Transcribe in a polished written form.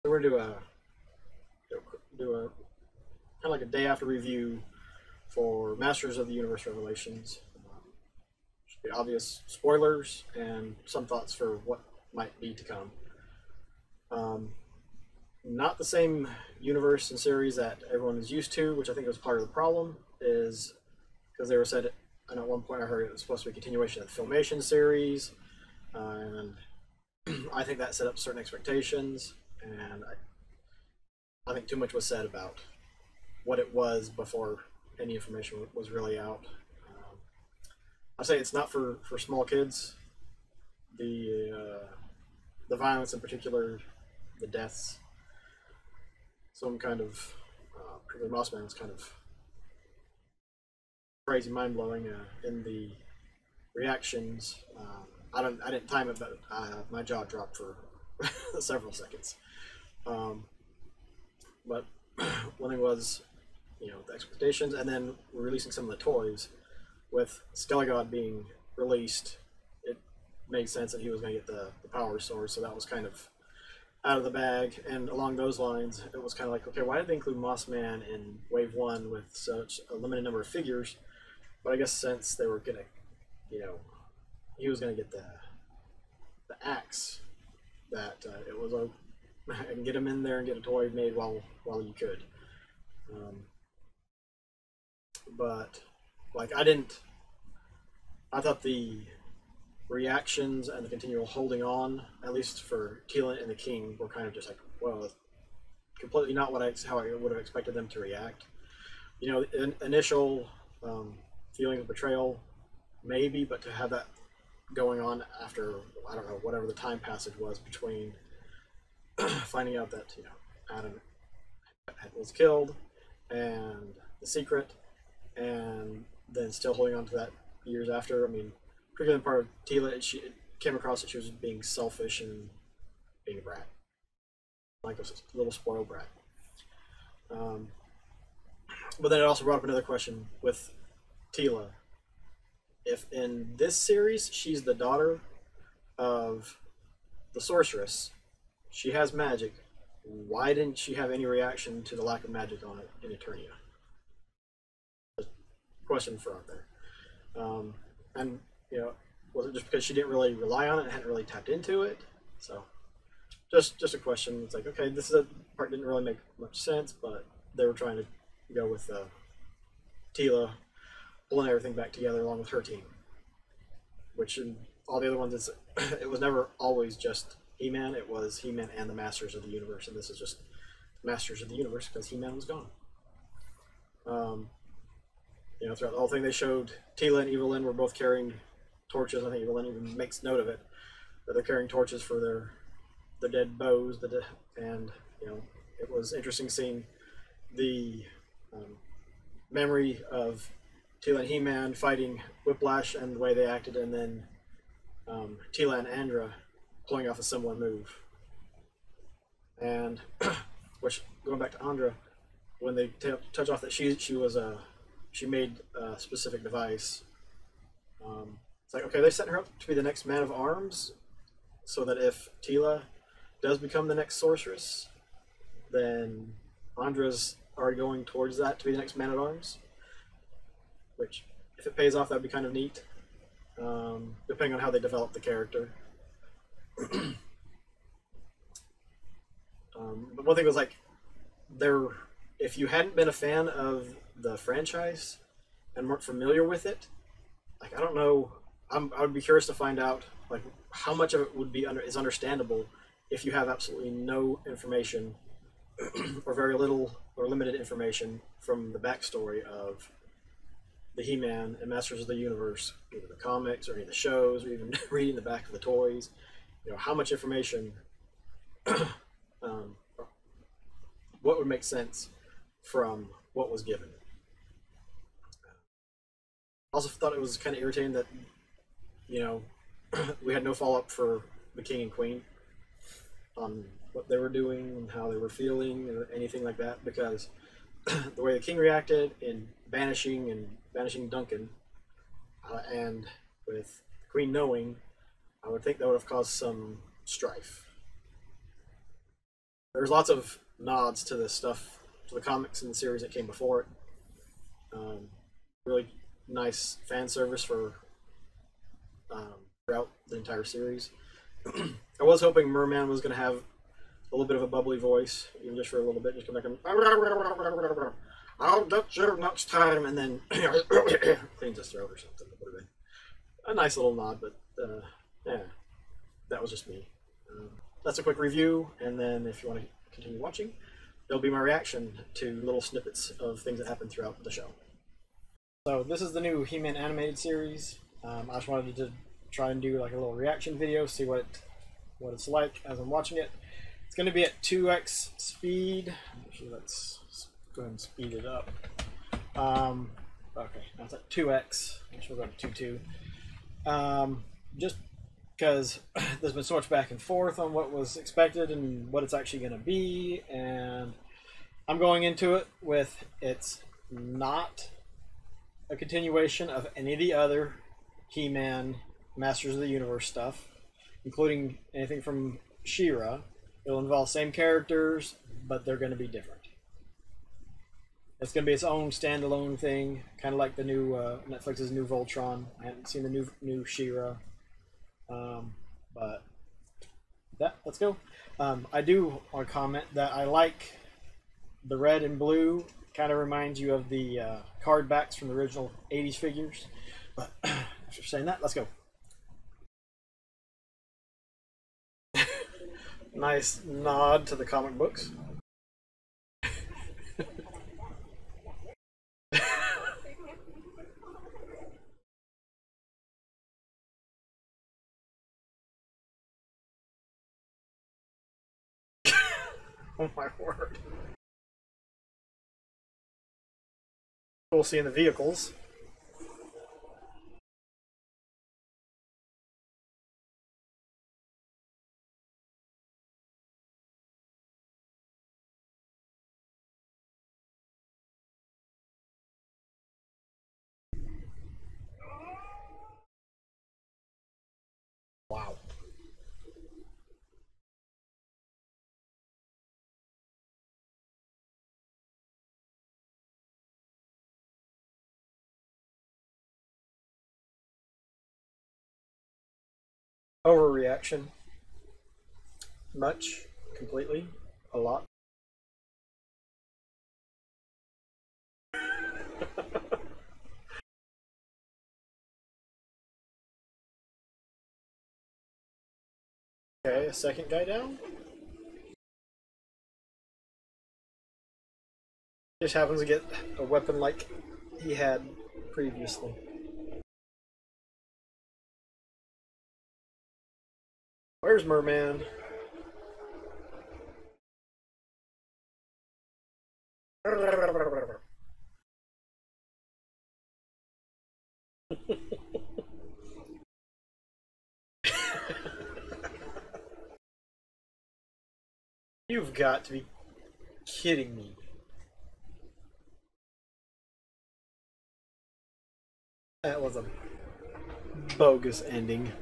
So we're gonna do a kind of like a day after review for Masters of the Universe Revelations. Should be obvious spoilers and some thoughts for what might be to come. Not the same universe and series that everyone is used to, which I think was part of the problem, is because they were said, and at one point I heard it was supposed to be a continuation of the Filmation series, and I think that set up certain expectations, and I think too much was said about what it was before any information was really out. I say it's not for small kids. The violence in particular, the deaths, some kind of particularly Mossman was kind of crazy, mind blowing in the reactions. I didn't time it, but my jaw dropped for several seconds. But one thing was, the expectations, and then we're releasing some of the toys. With Skelegod being released, it made sense that he was going to get the power sword, so that was kind of out of the bag. And along those lines, it was kind of like, okay, why did they include Mossman in Wave 1 with such a limited number of figures? But I guess since they were going to, he was going to get the axe, that it was a and get him in there and get a toy made while you could. But like I thought the reactions and the continual holding on, at least for Teela and the King, were kind of just like, well, completely not how I would have expected them to react. Initial feeling of betrayal, maybe, but to have that going on after, I don't know, whatever the time passage was between finding out that Adam was killed and the secret, and then still holding on to that years after. I mean, particularly in part of Teela, it came across that she was being selfish and being a brat, like a little spoiled brat. But then it also brought up another question with Teela. If in this series she's the daughter of the sorceress, she has magic, why didn't she have any reaction to the lack of magic on it in Eternia? Question for out there. And was it just because she didn't really rely on it and hadn't really tapped into it? So just a question. It's like, okay, this is a part didn't really make much sense, but they were trying to go with Teela pulling everything back together along with her team, which in all the other ones, it was never always just He-Man. It was He-Man and the Masters of the Universe, and this is just Masters of the Universe because He-Man was gone. Throughout the whole thing, they showed Teela and Evil-Lyn were both carrying torches. I think Evil-Lyn even makes note of it, that they're carrying torches for their dead bows. And it was interesting seeing the memory of Teela and He-Man fighting Whiplash and the way they acted, and then Teela and Andra pulling off a similar move. And which, going back to Andra, when they touch off that she made a specific device. It's like, okay, they're setting her up to be the next man of arms, so that if Teela does become the next sorceress, then Andra's already going towards that to be the next man at arms. Which, if it pays off, that'd be kind of neat, depending on how they develop the character. But one thing was like, if you hadn't been a fan of the franchise and weren't familiar with it, like, I don't know, I would be curious to find out like how much of it would be is understandable if you have absolutely no information or very little or limited information from the backstory of the He-Man and Masters of the Universe, either the comics or any of the shows, or even reading the back of the toys. How much information, what would make sense from what was given. Also thought it was kind of irritating that, we had no follow-up for the King and Queen on what they were doing and how they were feeling or anything like that, because the way the King reacted in banishing Duncan, and with the Queen knowing, I would think that would have caused some strife. there's lots of nods to this stuff, to the comics and the series that came before it. Really nice fan service for throughout the entire series. I was hoping Merman was going to have a little bit of a bubbly voice, even just for a little bit, just come back and I'll get you next time, and then cleans his throat or something. That would have been a nice little nod, but yeah, that was just me. That's a quick review, and then if you want to continue watching, there'll be my reaction to little snippets of things that happen throughout the show. So this is the new He-Man animated series. I just wanted to try and do like a little reaction video, see what it's like as I'm watching it. It's going to be at 2x speed. Actually, let's go ahead and speed it up. Okay, now it's at 2x. Actually, we'll go to 2.2. Just because there's been so much back and forth on what was expected and what it's actually going to be, and I'm going into it with it's not a continuation of any of the other He-Man Masters of the Universe stuff, including anything from She-Ra. It'll involve same characters, but they're going to be different. It's going to be its own standalone thing, kind of like the new Netflix's new Voltron. I haven't seen the new She-Ra, but let's go. I do want to comment that I like the red and blue. Kind of reminds you of the card backs from the original 80s figures. But after saying that, let's go. Nice nod to the comic books. Oh my word. We'll see in the vehicles. Wow. Overreaction. Much. Completely. A lot. Okay, a second guy down. Just happens to get a weapon like he had previously. Where's Merman? You've got to be kidding me. That was a bogus ending.